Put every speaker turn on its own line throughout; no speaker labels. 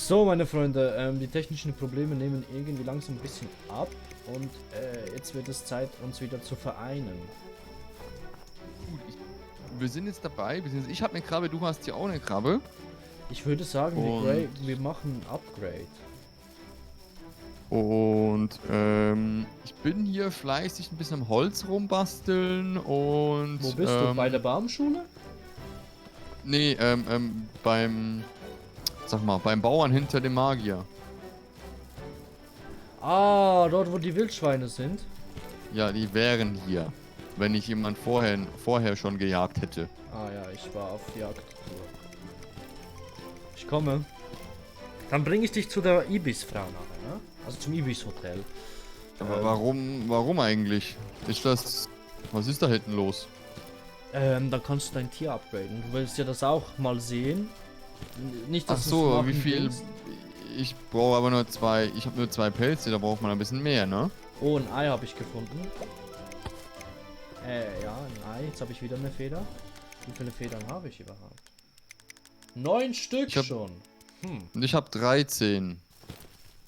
So, meine Freunde, die technischen Probleme nehmen irgendwie langsam ein bisschen ab und jetzt wird es Zeit, uns wieder zu vereinen.
Gut, wir sind jetzt dabei, beziehungsweise ich habe eine Krabbe, du hast ja auch eine Krabbe.
Ich würde sagen,
Und,
wir machen ein Upgrade.
ich bin hier fleißig ein bisschen am Holz rumbasteln und,
Wo bist du? Bei der Baumschule?
nee, beim Bauern hinter dem Magier.
Ah, dort wo die Wildschweine sind.
Ja, die wären hier, wenn ich jemand vorher schon gejagt hätte.
Ah ja, ich war auf Jagdtour. Ich komme. Dann bringe ich dich zu der Ibis-Frau nachher, ne? Also zum Ibis-Hotel.
Aber warum eigentlich? Was ist da hinten los?
Dann kannst du dein Tier upgraden. Du willst ja das auch mal sehen. Nicht,
Ach
dass du es
so,
machen
wie viel?
willst.
Ich brauche aber nur zwei. Ich habe nur zwei Pelze, da braucht man ein bisschen mehr, ne?
Oh, ein Ei habe ich gefunden. Ja, ein Ei. Jetzt habe ich wieder eine Feder. Wie viele Federn habe ich überhaupt? 9 Stück schon.
Und ich habe 13.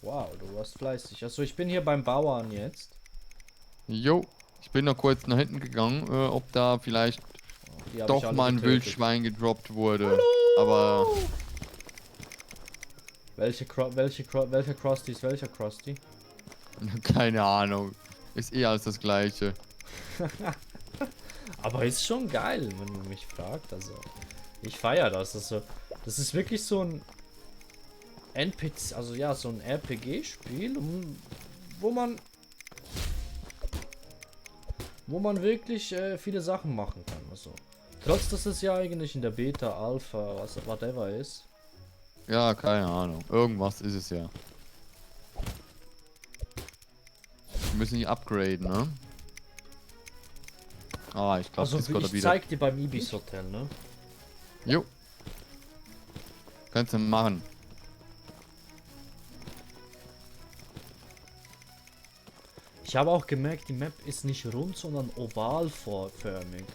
Wow, du warst fleißig. Also ich bin hier beim Bauern jetzt.
Jo, ich bin noch kurz nach hinten gegangen, ob da vielleicht
Die habe ich
doch
alle
mal ein
getötet.
Wildschwein gedroppt wurde.
Hallo!
Aber
Welcher Krusty ist welcher Krusty?
keine Ahnung. Ist eh alles das gleiche.
Aber ist schon geil, wenn man mich fragt. Also, ich feiere das. Also, das ist wirklich so ein NPC, also ja, so ein RPG-Spiel, wo man wirklich viele Sachen machen kann. Also, trotz dass es ja eigentlich in der Beta, Alpha, whatever ist.
Ja, keine Ahnung. Irgendwas ist es ja. Wir müssen die upgraden, ne? Ah, ich glaube,
Also,
Discord
ich
wieder.
zeig dir beim Ibis Hotel, ne?
Jo. Kannst du machen.
Ich habe auch gemerkt, die Map ist nicht rund, sondern ovalförmig.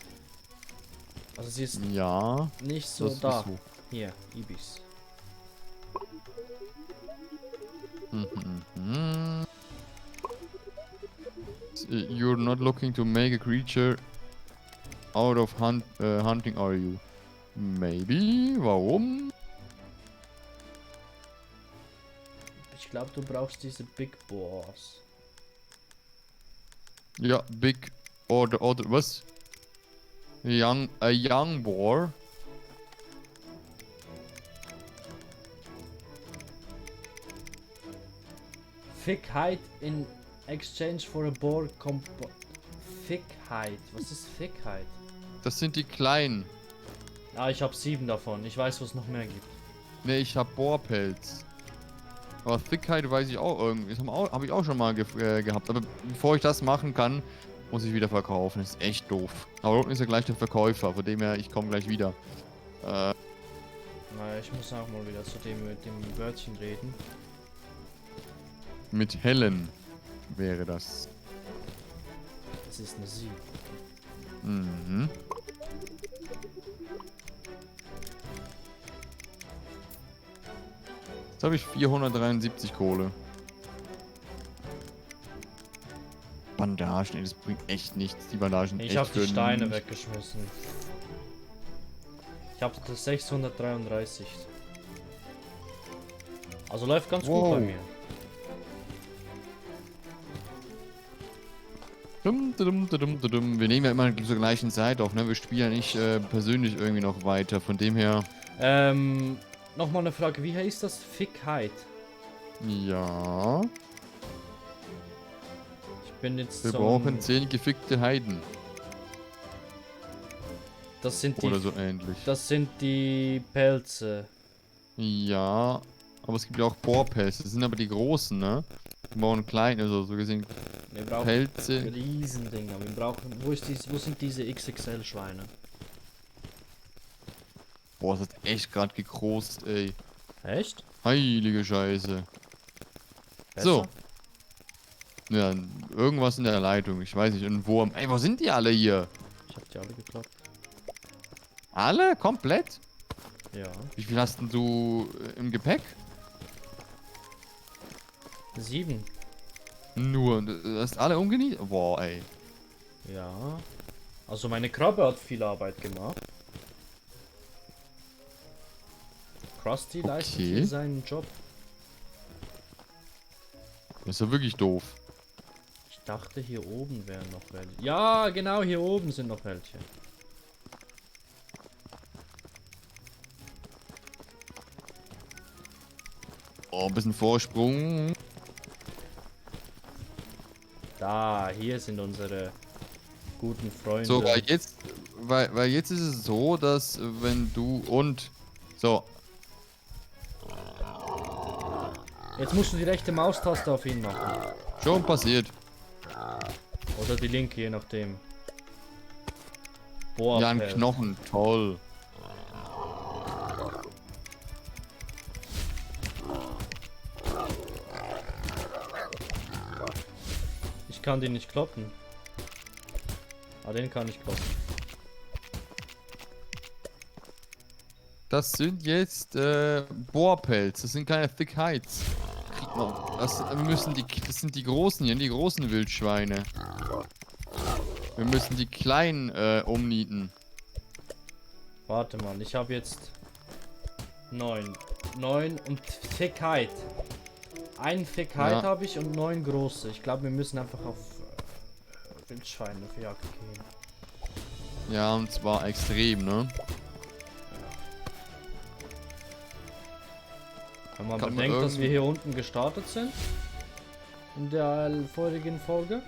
Also sie ist
Ja.
nicht so
Das
da.
ist so.
Hier, Ibis.
You're not looking to make a creature out of hunting, are you? Maybe? Warum?
Ich glaube, du brauchst diese Big Boars.
Ja, big oder was? A young boar.
Thickheit in exchange for a boar Thickheit. Was ist Thickheit?
Das sind die kleinen.
Ah, ich habe 7 davon. Ich weiß, was es noch mehr gibt.
Ne, ich hab Bohrpelz. Aber Thickheit weiß ich auch irgendwie. Das hab ich auch schon mal gehabt. Aber bevor ich das machen kann, muss ich wieder verkaufen. Das ist echt doof. Aber unten ist ja gleich der Verkäufer. Von dem her, ich komme gleich wieder.
Naja, ich muss auch mal wieder zu dem mit dem Wörtchen reden.
Mit Helen wäre das.
Das ist eine Sie.
Mhm. Jetzt habe ich 473 Kohle. Bandagen, ey, das bringt echt nichts. Die Bandagen
Ich
echt
habe die
für
Steine
nichts.
weggeschmissen. Ich habe das 633. Also läuft ganz gut bei mir.
Wir nehmen ja immer zur gleichen Zeit auf, ne? Wir spielen ja nicht persönlich irgendwie noch weiter. Von dem her.
Nochmal eine Frage, wie heißt das? Fickheit.
Ja.
Ich bin jetzt
Wir
so
brauchen 10 gefickte Heiden.
Das sind die.
Oder so ähnlich.
Das sind die Pelze.
Ja. Aber es gibt ja auch Bohrpelze. Das sind aber die großen, ne? Wir brauchen kleine, also so gesehen.
Wir brauchen
Pelze.
Riesendinger. Wir brauchen. Wo sind diese XXL-Schweine?
Boah, das hat echt gerade gekrost, ey.
Echt?
Heilige Scheiße.
Besser?
So. Ja, irgendwas in der Leitung. Ich weiß nicht. Und wo. Ey, wo sind die alle hier?
Ich hab die alle geklappt.
Alle? Komplett?
Ja.
Wie viel hast denn du im Gepäck?
7.
Nur, du hast alle umgenietet? Boah, ey.
Ja. Also meine Krabbe hat viel Arbeit gemacht. Krusty leistet
Okay.
hier seinen Job.
Das ist ja wirklich doof.
Ich dachte, hier oben wären noch welche. Ja, genau, hier oben sind noch welche.
Oh, ein bisschen Vorsprung.
Da, hier sind unsere guten Freunde.
So, weil jetzt ist es so, dass wenn du und so,
Jetzt musst du die rechte Maustaste auf ihn machen.
schon passiert.
Oder die linke, je nachdem.
Ja, ein
Bohrpelz.
Knochen, toll.
Ich kann den nicht kloppen. Ah, den kann ich kloppen.
Das sind jetzt Bohrpelz, das sind keine Thick Heights. Das sind die großen hier, die großen Wildschweine. Wir müssen die kleinen umnieten.
Warte mal, ich habe jetzt 9. 9 und Thickheit. Ein Thickheit
Ja.
habe ich und 9 große. Ich glaube, wir müssen einfach auf Wildschweine auf Jagd gehen.
Ja, und zwar extrem, ne?
Wenn man
Kann man
bedenkt, dass wir
irgendwie-
hier unten gestartet sind. In der vorigen Folge.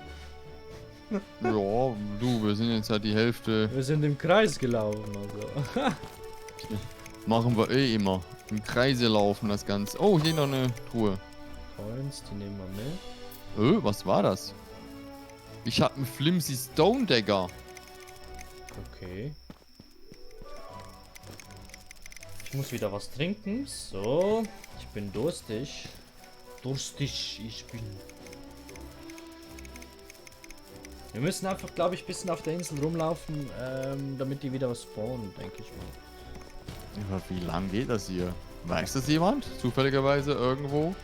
Ja, du, wir sind jetzt halt die Hälfte.
Wir sind im Kreis gelaufen, also.
Machen wir eh immer. Im Kreise laufen das Ganze. Oh, hier noch eine Truhe.
Coins, die nehmen wir mit.
Was war das? Ich hab einen Flimsy Stone Dagger.
Okay. Ich muss wieder was trinken. So. Ich bin durstig. Durstig, ich bin. Wir müssen einfach, glaube ich, ein bisschen auf der Insel rumlaufen, damit die wieder was spawnen, denke ich mal.
Aber wie lang geht das hier? Weiß das jemand? Zufälligerweise irgendwo?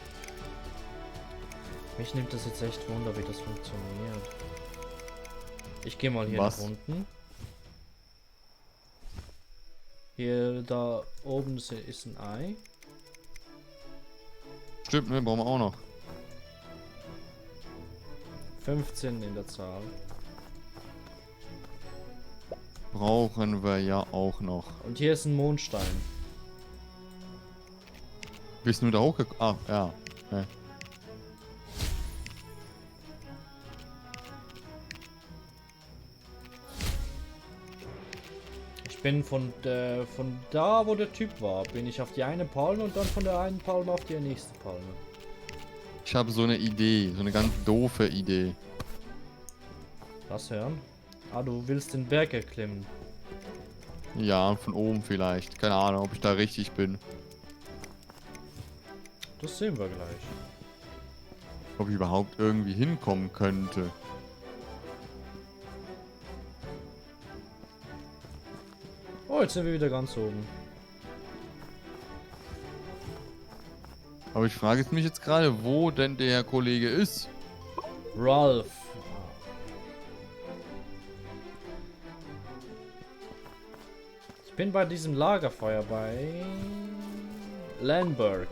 Mich nimmt das jetzt echt wunder, wie das funktioniert. Ich gehe mal hier
Was?
nach unten. Hier, da oben ist ein Ei.
Stimmt, ne? Brauchen wir auch noch.
15 in der Zahl.
Brauchen wir ja auch noch.
Und hier ist ein Mondstein.
Bist du da hochgekommen? Ah, ja. Okay.
Ich bin von da, wo der Typ war, bin ich auf die eine Palme und dann von der einen Palme auf die nächste Palme.
Ich habe so eine Idee. So eine ganz doofe Idee.
Lass hören. Ah, du willst den Berg erklimmen.
Ja, von oben vielleicht. Keine Ahnung, ob ich da richtig bin.
Das sehen wir gleich.
Ob ich überhaupt irgendwie hinkommen könnte.
Oh, jetzt sind wir wieder ganz oben.
Aber ich frage mich jetzt gerade, wo denn der Kollege ist.
Ralph. Ich bin bei diesem Lagerfeuer bei Landberg.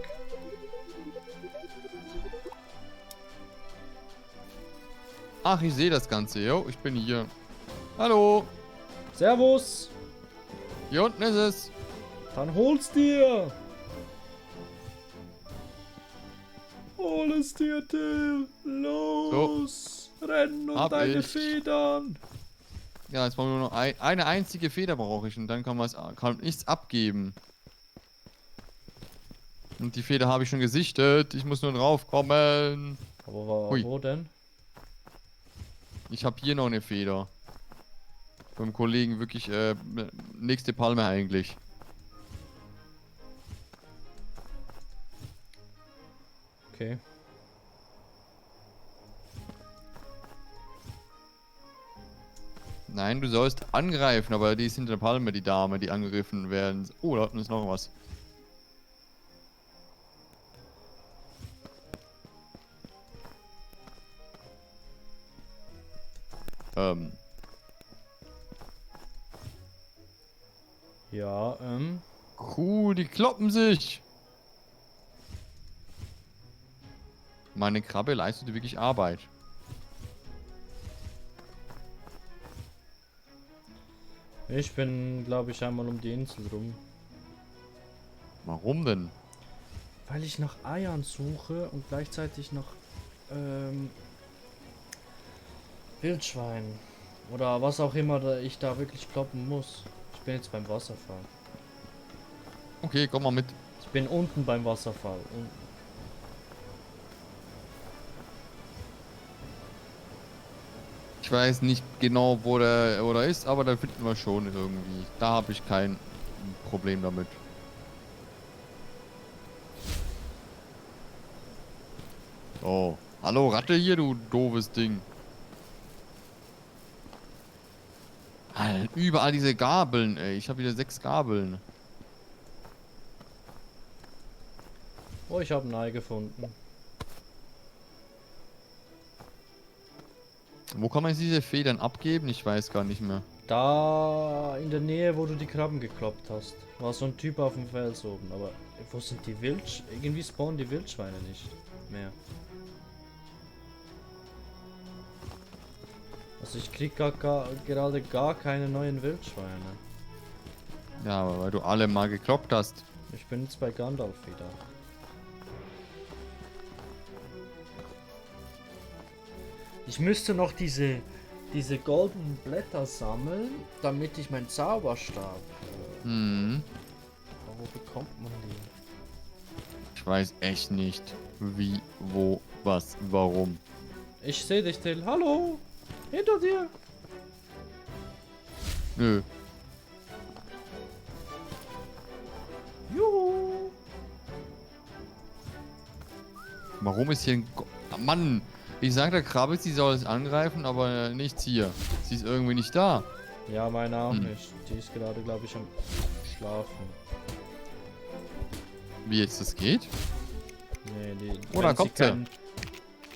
Ach, ich sehe das Ganze. Jo, ich bin hier. Hallo.
Servus.
Hier unten ist es.
Dann hol's dir. Hol es dir, Till. Los. Renn und
Hab
deine
ich.
Federn.
Ja, jetzt brauchen wir nur noch eine einzige Feder brauche ich und dann kann ich's abgeben. Und die Feder habe ich schon gesichtet. Ich muss nur drauf kommen.
Aber
Hui.
wo denn?
Ich habe hier noch eine Feder. Beim Kollegen wirklich nächste Palme eigentlich.
Okay.
Nein, du sollst angreifen, aber die ist hinter der Palme, die Dame, die angegriffen werden. Oh, da unten ist noch was.
Ja,
Cool, die kloppen sich. Meine Krabbe leistete wirklich Arbeit.
ich bin, glaube ich, einmal um die Insel rum.
Warum denn?
Weil ich nach Eiern suche und gleichzeitig nach Wildschwein. Oder was auch immer ich da wirklich kloppen muss. Ich bin jetzt beim Wasserfall.
Okay, komm mal mit.
Ich bin unten beim Wasserfall. Unten.
Ich weiß nicht genau, wo der ist, aber da finden wir schon irgendwie. Da habe ich kein Problem damit. Oh. Hallo, Ratte hier, du doofes Ding. Alter, überall diese Gabeln, ey. Ich habe wieder 6 Gabeln.
Oh, ich habe ein Ei gefunden.
Wo kann man jetzt diese Federn abgeben? Ich weiß gar nicht mehr.
Da in der Nähe, wo du die Krabben gekloppt hast, war so ein Typ auf dem Fels oben. Aber wo sind die Irgendwie spawnen die Wildschweine nicht mehr. Also ich krieg gerade gar keine neuen Wildschweine.
Ja, aber weil du alle mal gekloppt hast.
Ich bin jetzt bei Gandalf wieder. Ich müsste noch diese goldenen Blätter sammeln, damit ich meinen Zauberstab.
Hm.
Aber wo bekommt man die?
Ich weiß echt nicht, wie, wo, was, warum.
Ich sehe dich, Till. Hallo! Hinter dir!
Nö.
Juhu!
Warum ist hier ein... Mann! Ich sag der Krabbe, sie soll es angreifen, aber nichts hier. Sie ist irgendwie nicht da.
Ja, meine auch nicht. Die ist gerade, glaube ich, am Schlafen.
Wie jetzt das geht?
Nee,
Oder
wenn
kommt
sie
sie?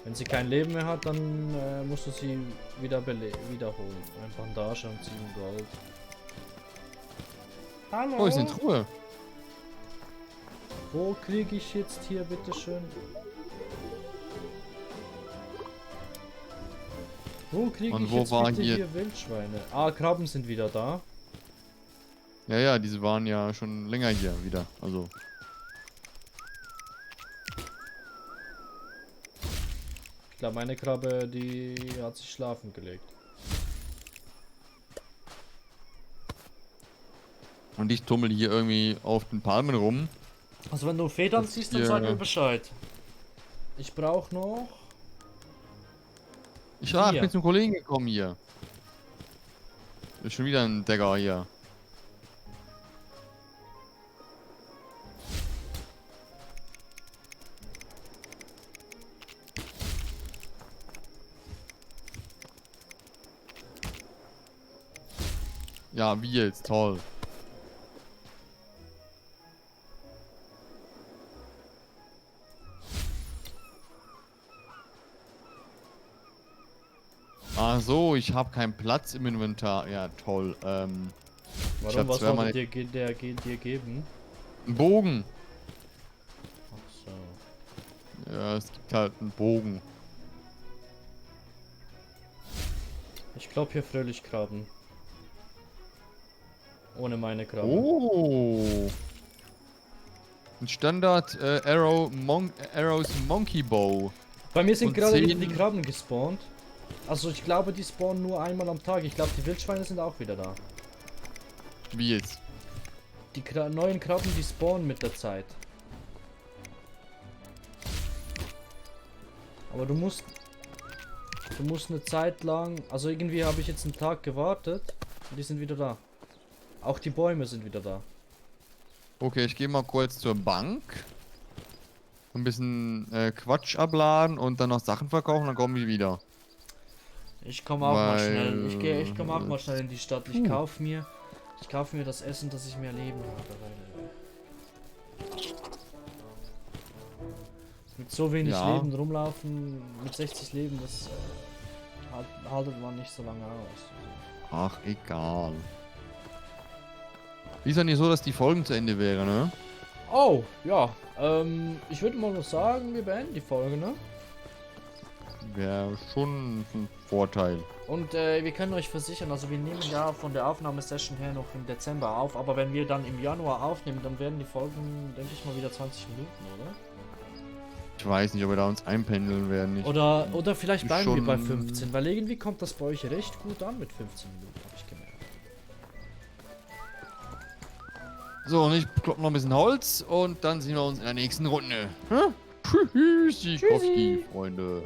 wenn sie kein Leben mehr hat, dann musst du sie wiederholen. Ein Bandage und 7 Gold. Hallo?
Oh, ist eine Truhe.
Wo kriege ich jetzt hier, bitteschön? Wo kriege
Und
ich
wo
jetzt
war
bitte
hier-
hier Wildschweine? Ah, Krabben sind wieder da.
Ja, ja, diese waren ja schon länger hier wieder. Also.
Ich glaube, meine Krabbe, die hat sich schlafen gelegt.
Und ich tummel hier irgendwie auf den Palmen rum.
Also wenn du Federn
Das
siehst, dann
hier-
sag mir Bescheid. Ich brauche noch...
Ich
Hier.
bin zum Kollegen gekommen hier. Ist schon wieder ein Decker hier. Ja, wie jetzt? Toll. Ach so, ich habe keinen Platz im Inventar. Ja, toll. Ich
Warum?
hab
Was
zweimal-
wollte dir geben?
Ein Bogen.
Ach so.
Ja, es gibt halt einen Bogen.
Ich glaube hier fröhlich Krabben. Ohne meine Krabben.
Oh. Ein Standard Arrows Monkey Bow.
Bei mir sind
Und
gerade
10
wieder die Krabben gespawnt. Also ich glaube, die spawnen nur einmal am Tag. Ich glaube, die Wildschweine sind auch wieder da.
Wie jetzt?
Die neuen Krabben, die spawnen mit der Zeit. Aber du musst eine Zeit lang, also irgendwie habe ich jetzt einen Tag gewartet und die sind wieder da. Auch die Bäume sind wieder da.
Okay, ich gehe mal kurz zur Bank. Ein bisschen Quatsch abladen und dann noch Sachen verkaufen, dann komme ich wieder.
Ich komme auch mal
Weil-
schnell. Ich komme auch mal schnell in die Stadt. Ich kaufe mir das Essen, dass ich mehr Leben habe. Weil mit so wenig
Ja.
Leben rumlaufen, mit 60 Leben, das haltet man nicht so lange aus.
Ach, egal. Ist ja nicht so, dass die Folgen zu Ende wären, ne?
Oh, ja. Ich würde mal nur sagen, wir beenden die Folge, ne?
Wäre schon ein Vorteil.
Und wir können euch versichern, also wir nehmen ja von der Aufnahmesession her noch im Dezember auf, aber wenn wir dann im Januar aufnehmen, dann werden die Folgen, denke ich mal, wieder 20 Minuten, oder?
Ich weiß nicht, ob wir da uns einpendeln werden.
Oder vielleicht bleiben wir bei
schon-
15, weil irgendwie kommt das bei euch recht gut an mit 15 Minuten, habe ich gemerkt.
So, und ich klopp noch ein bisschen Holz und dann sehen wir uns in der nächsten Runde. Tschüssi,
Tschüssi.
Freunde.